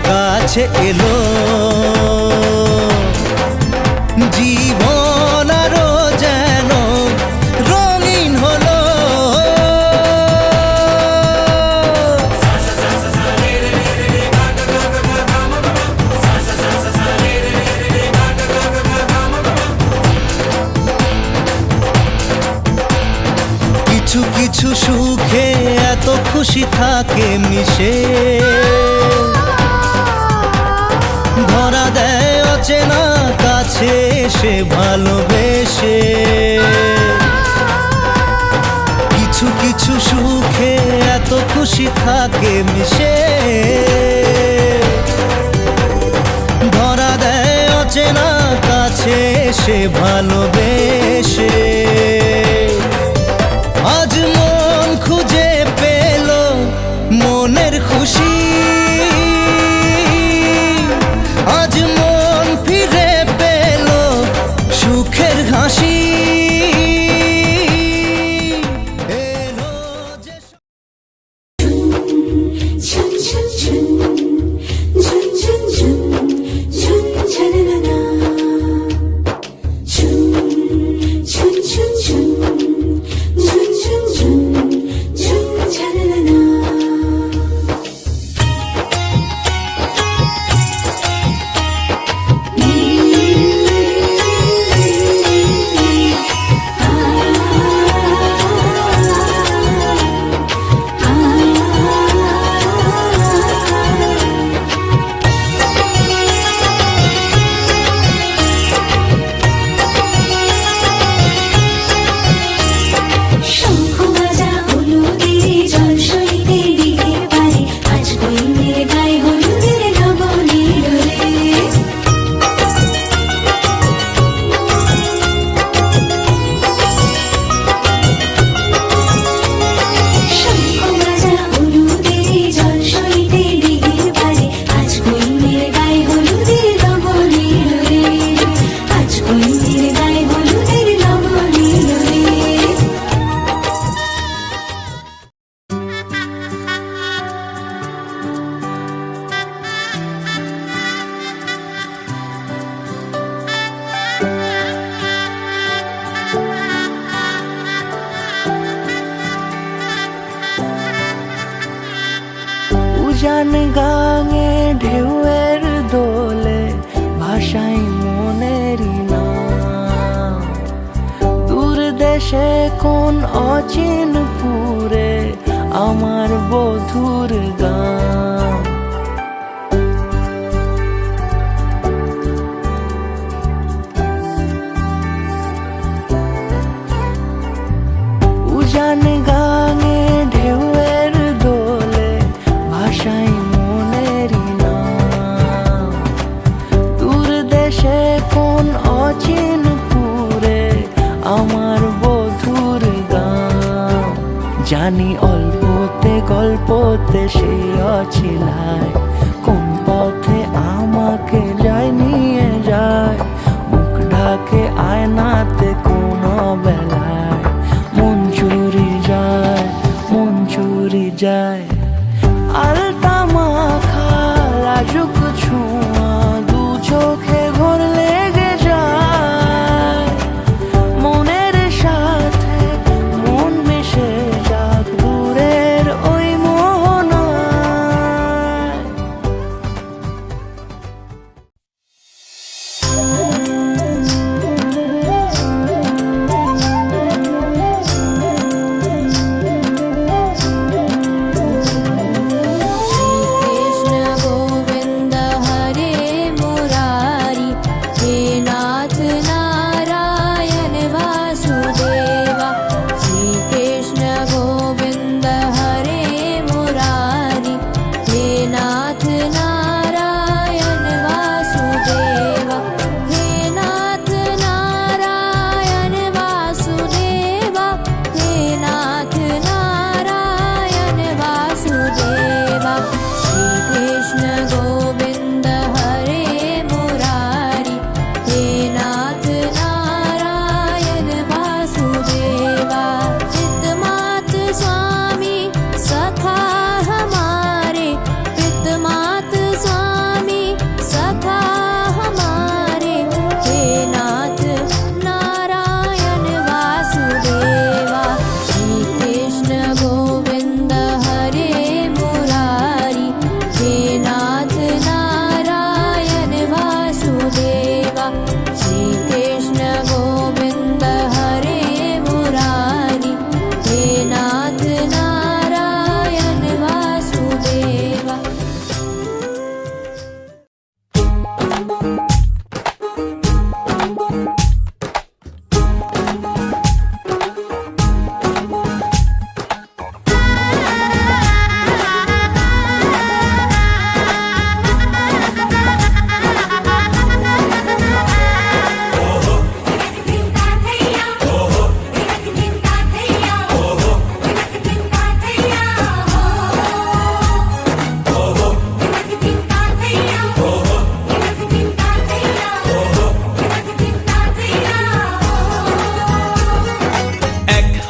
কাছে এলো, জীবন আরো যেন রঙিন হলো। কিছু কিছু সুখে এত খুশি থাকে মিশে, ধরা দেয় অচেনা কাছে এসে ভালোবেসে। কিছু কিছু সুখে এত খুশি থাকে মিশে, ধরা দেয় অচেনা কাছে এসে ভালোবেসে। আজ মন খুঁজে পেল মনের খুশি, আজ মন ফিরে পেল সুখের হাসি। উজান গাঙে ঢেউয়ের দোলে ভাষাই মনেরই নাম। দূর দেশে কোন অচিন পুরে আমার বধুর গান। উজান গাঙে ঢেউয়ের দোলে ভাষাই মনেরই নাম। দূর দেশে কোন অচিন পুরে আমার বধুর গান। জানি অল্পতে গল্পতে সে অছিলায়, কোন পথে আমাকে যায় নিয়ে যায়। মুখ ঢাকে আয়নাতে কোন বেলায় মন চুরি যায়, মন চুরি যায়। আলতা মাখা লাজুক ছোঁয়া দু চোখে ঘোর লেগে যায়। মনের সাথে মন মিশে যাক দূরের ওই মোহনায়।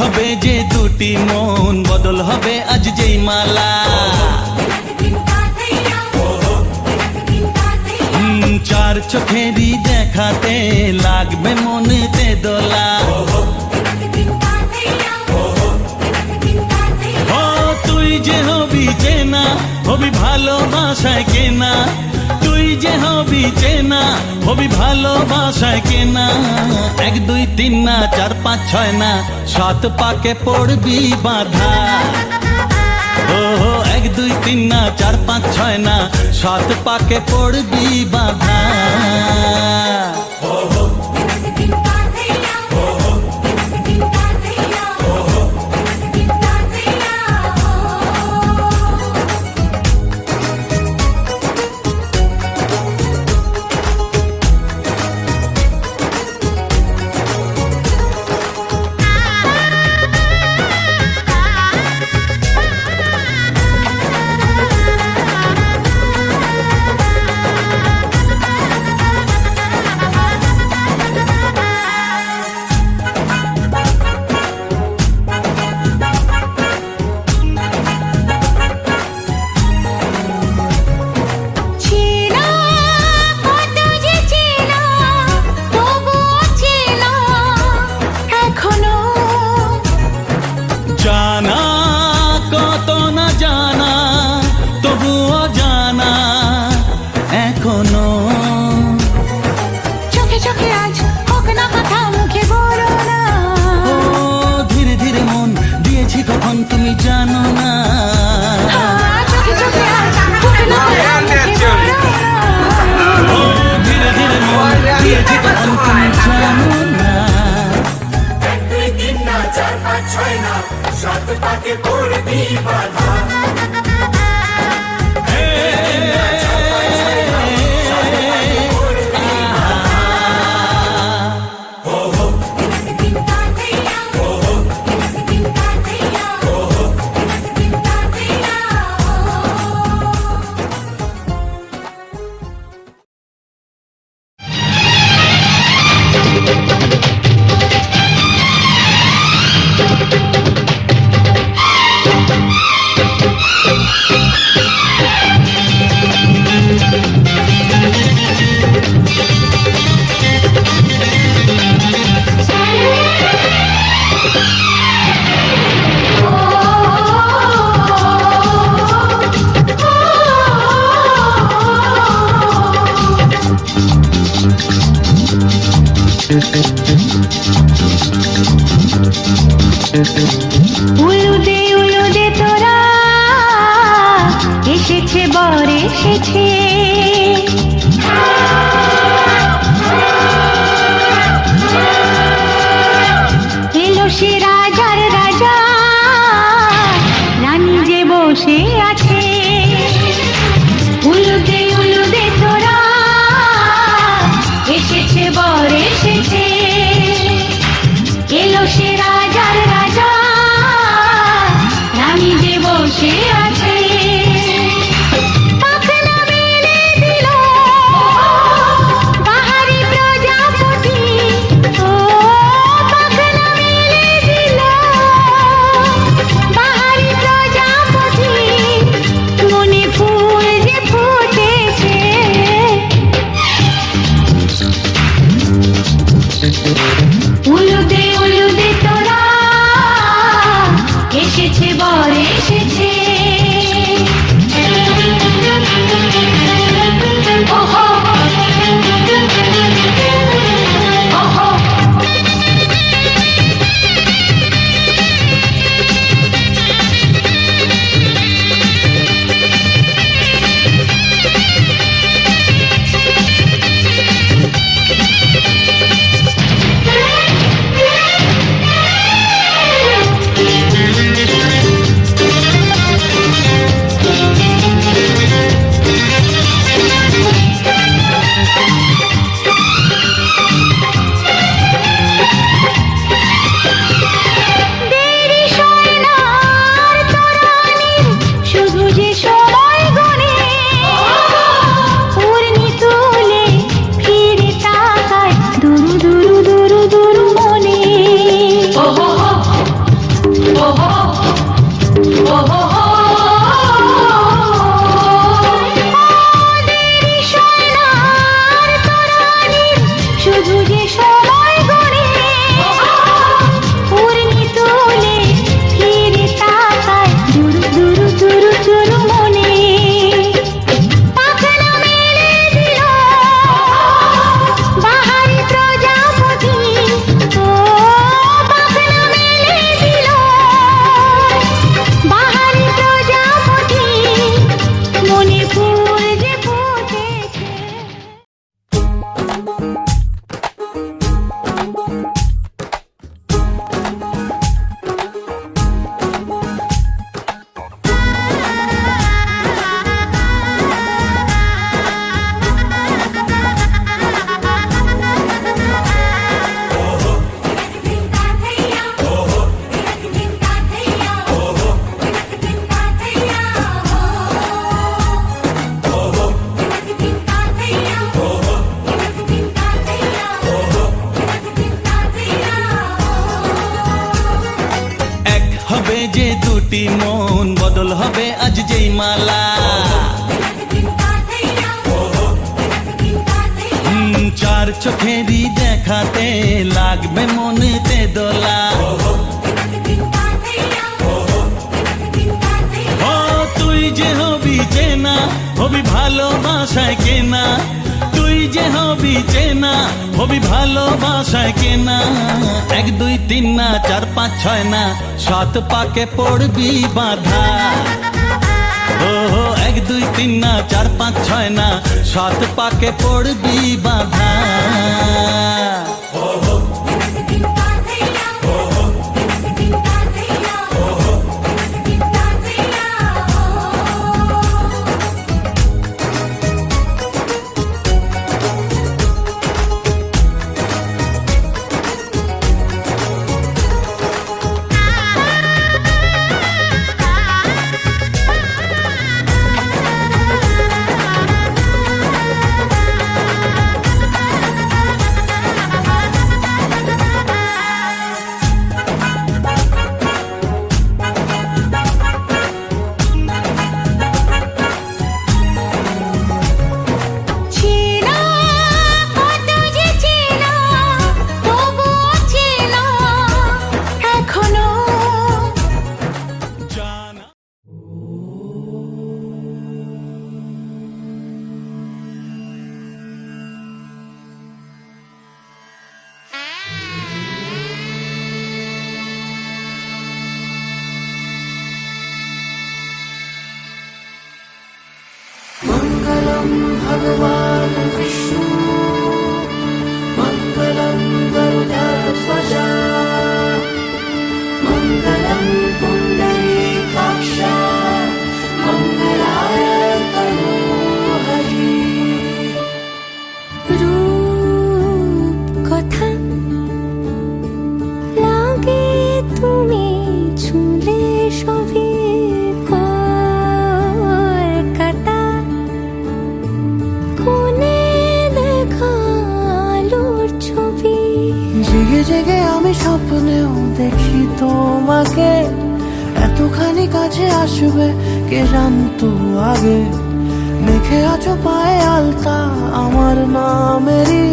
হবে যে দুটি মন, বদল হবে আজ যেই মালা। চার চোখেরই দেখাতে লাগবে মনেতে দোলা। ও তুই যে হবি চেনা, হবি ভালোবাসায় কেনা। তুই যে হবি চেনা, হবি ভালোবাসায় কেনা। 1 2 3 না 4 5 6 না 7 পাকে পড়বি বাধা। ও 1 2 3 না 4 5 6 না 7 পাকে পড়বি বাধা। জানা কত না জানা, তবুও জানা এখনো। চোখে চোখে আজ হোক না কথা, মুখে বলো না। ও ধীরে ধীরে মন দিয়েছি কখন তুমি জানো না। চোখে চোখে আজ হোক না কথা, মুখে বলো না। ও ধীরে ধীরে মন দিয়েছি কখন তুমি জানো না। 1 2 3 না 4 5 6 না 7 পাকে পড়বি বাধা। উলুদে তোরা এসেছে, বর এসেছে। এলো সে রাজার রাজা, রানী যে বসে আছে। উলুদে তোরা এসেছে, বর এসেছে। এলো সে রাজার রাজা, রানী যে বসে আছে। পাখনা মেলে দিল বাহারি প্রজাপতি। ও পাখনা মেলে দিল হবে যে দুটি মন, বদল হবে আজ যেই মালা। চার চোখেরই দেখাতে লাগবে মনেতে দোলা। ও তুই যে হবি চেনা, হবি ভালোবাসায় কেনা। তুই যে হবি চেনা, হবি ভালোবাসায় কেনা। 1 2 3 না 4 5 6 না 7 পাকে পড়বি বাধা। ও 1 2 3 না 4 5 6 না 7 পাকে পড়বি বাধা। मंगलम भगवान विष्णु मंगलम गरुड़ध्वज मंगलम पुंडरीकाक्ष मंगलाय तनोहरि। রূপ কথা লাগে তুমি ছুলে সবই কলকাতা। কোনে দেখালোর ছবি জেগে জেগে আমি স্বপ্নেও দেখি তোমাকে, এতখানি কাছে আসবে কে জানতো আগে। মেখে আছো পায়ে আলতা আমার নামেরই,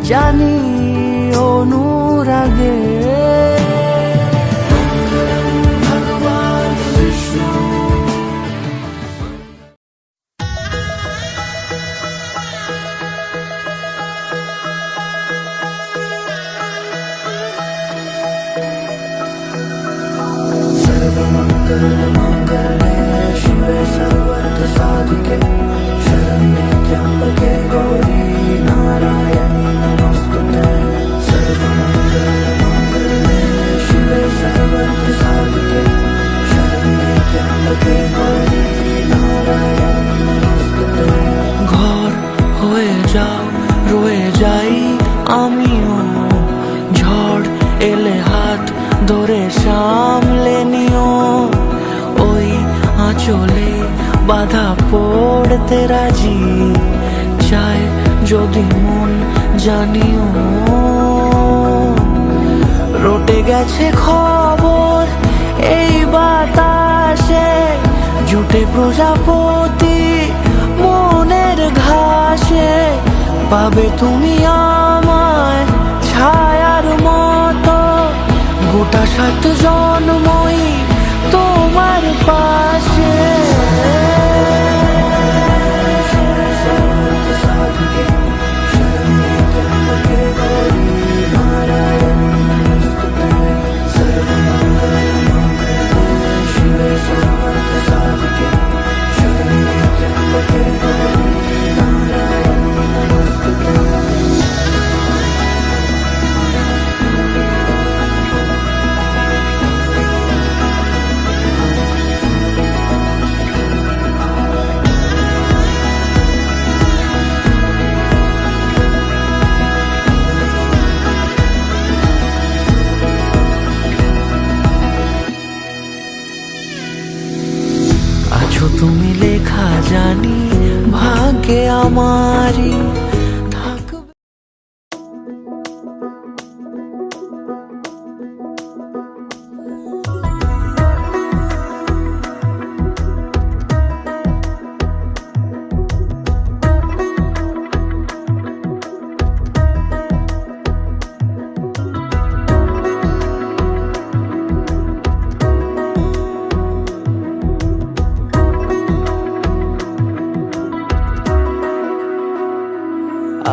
জানি অনুরাগে। ভগবান বিষ্ণু सर्वमंगलमांगल्ये शिवे सर्वार्थसाधिके शरण्ये त्र्यंबके गौरी नारायणी नमोस्तुते। सर्वमंगलमांगल्ये शिवे सर्वार्थसाधिके शरण्ये त्र्यंबके गौरी नारायणी नमोस्तुते। ঘর হয়ে যাও রয়ে যাই আমিও, ঝড় এলে হাত ধরে সামলে নিও। ওই আঁচলে বাধা পড়তে রাজি, চায় যদি মন জানিও। রটে গেছে খবর এই বাতাসে, জুটে প্রজাপতি মনের ঘাসে। পাবে তুমি আমায় ছায়ার মতো, গোটা 7 জন্মই তোমার পাশে। আছো তুমি লেখা জানি ভাগ্যে আমারই থাকবে।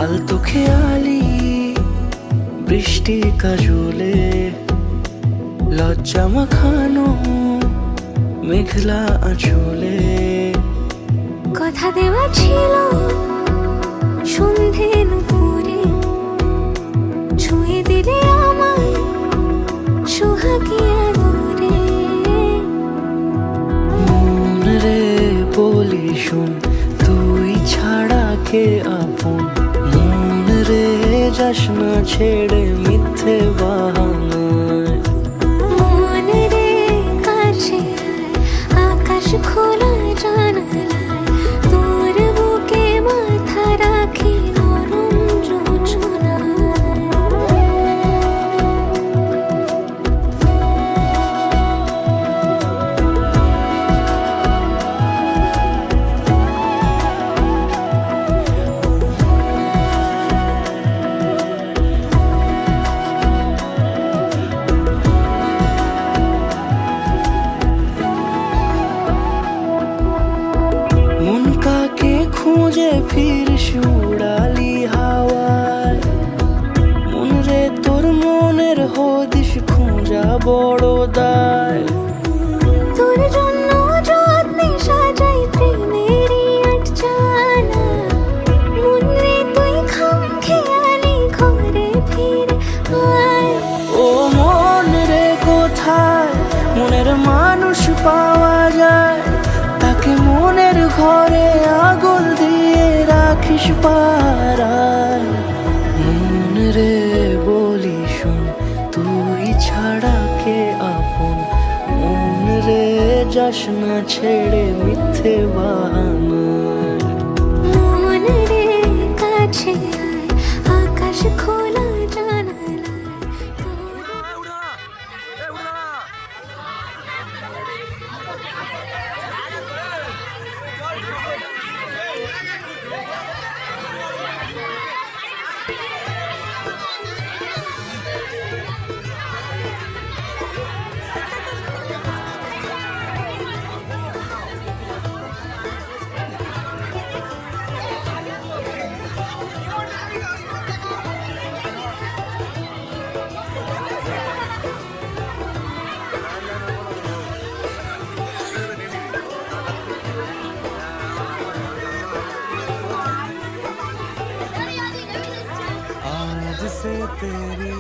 আলতো খেয়ালি বৃষ্টি কাজলে লজ্জা মাখানো মেঘলা আঁচলে কথা দেওয়া ছিল সন্ধে নুপুরে ছুঁয়ে দিলে আমায় সোহাগী আদরে মন রে বলি শুন তুই ছাড়া কে আপন মন রে যাস না ছেড়ে মিথ্যে বাহানায় মন রে কাছে আয়, আকাশ খোলা জানালায় তোর বুকে মাথা রাখি নরম যোজনায় মন কাকে খুঁজে ফির উড়ালি হাওয়ায় মন রে তোর মনের হদিস খুঁজা বড় দায় তোর জন্য যত্নে সাজাই প্রেমেরই আটচালা মন রে তুই খাম খেয়ালি ঘরে ফিরে আয় ও মন রে কোথায় মনের মানুষ পাওয়া যায় তাকে মনের ঘরে আগুন দিয়ে রাখিস পাড়ায় মন রে বলি শুন তুই ছাড়া কে আপন মন রে যাস না ছেড়ে মিথ্যে বাহানায় মন রে কাছে আয়, আকাশ খোলা জানালায় आज से तेरी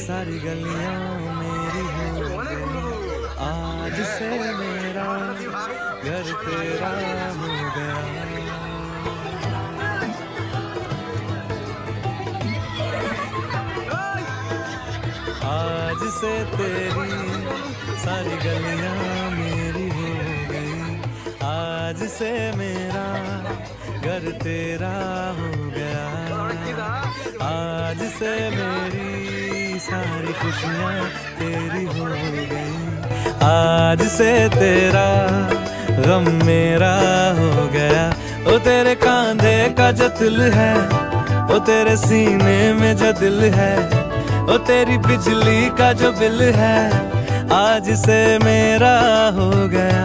सारी गलियां मेरी हो गई आज से मेरा घर तेरा हो गया आज से तेरी सारी गलियां मेरी हो गई आज से मेरा घर तेरा हो गया आज से मेरी सारी खुशियाँ तेरी हो गई आज से तेरा गम मेरा हो गया ओ तेरे कांधे का जो दिल है ओ तेरे सीने में जो दिल है ओ तेरी बिजली का जो बिल है आज से मेरा हो गया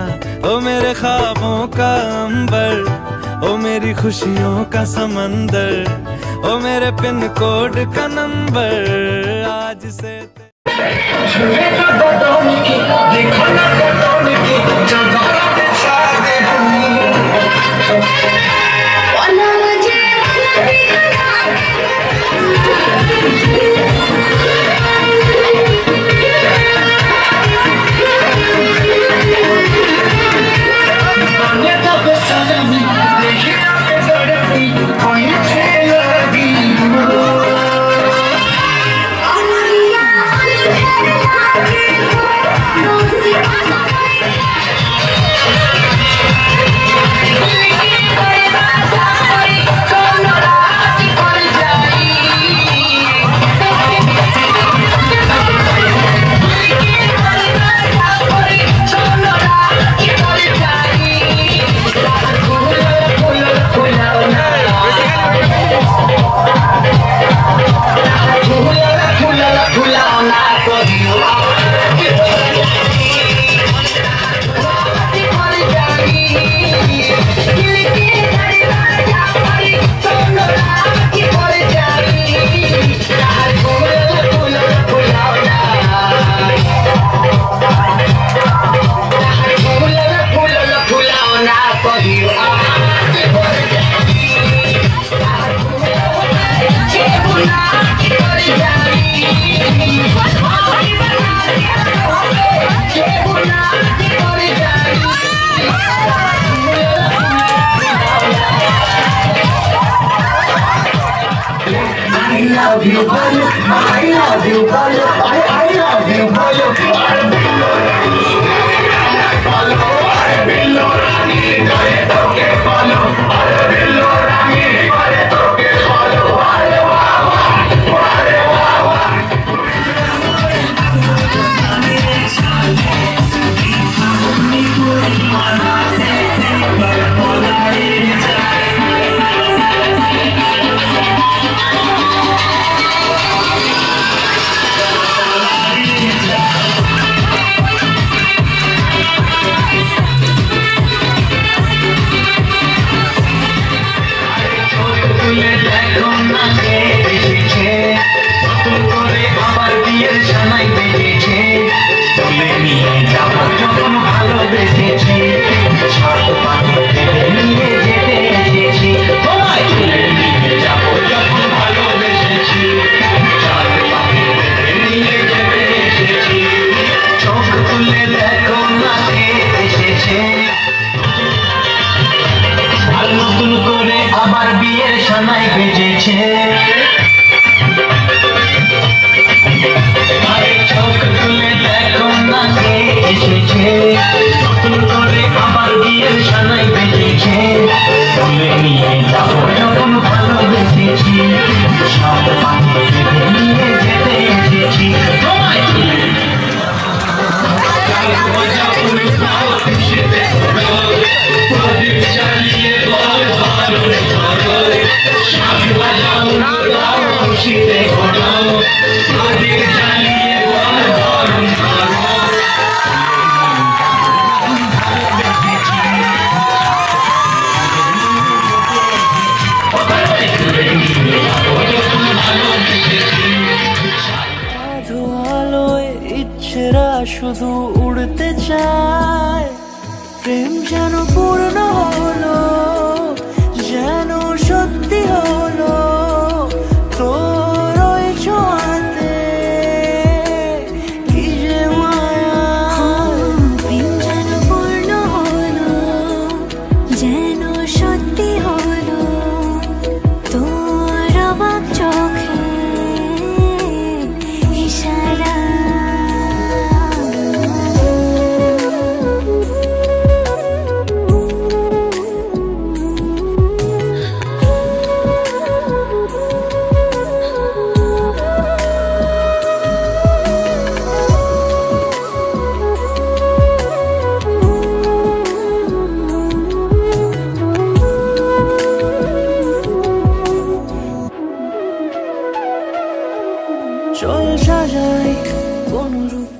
ओ मेरे ख्वाबों का अंबर ओ मेरी खुशियों का समंदर ओ मेरे पिन कोड का नंबर आज से Yeah. you বলো I love you বলো I love you বলো আর বিল্লো রানী বলো আর বিল্লো রানী করে তোকে বলো আর বিল্লো রানী করে তোকে বলো আরে বাবা আরে বাবা তুলে দেখো না কে এসেছে নতুন করে আবার বিয়ের সানাই বেজেছে তুলে নিয়ে যাবো যখন ভালোবেসেছি সাত পাখি নিয়ে যেতে এসেছি তোমায় তুলে নিয়ে যাবো যখন ভালোবেসেছি সাত পাখি নিয়ে যেতে এসেছি চোখ তুলে দেখো না কে এসেছে আর নতুন করে আবার বিয়ের সানাই বেজেছে আরে চোখ তুলে দেখো না কে এসেছে নতুন করে আবার বিয়ের সানাই বেজেছে তুলে নিয়ে যাবো যখন ভালোবেসেছি সব পাখি নিয়ে যেতে এসেছি তোমায় তুলে চালিয়ে বল ভারত স্বামী বাজাও খুশিতে ঘোরো প্রদীপ চালিয়ে বল ধরুন আধো আলোয় ইচ্ছেরা শুধু উড়তে চায় প্রেম যেন পূর্ণ হলো যেন সত্যি হলো তোর ওই ছোঁয়াতে কি যে মায়া প্রেম যেন পূর্ণ হলো যেন সত্যি হলো তোর অবাক চোখে ইশারা চল সাজাই কোন রূপ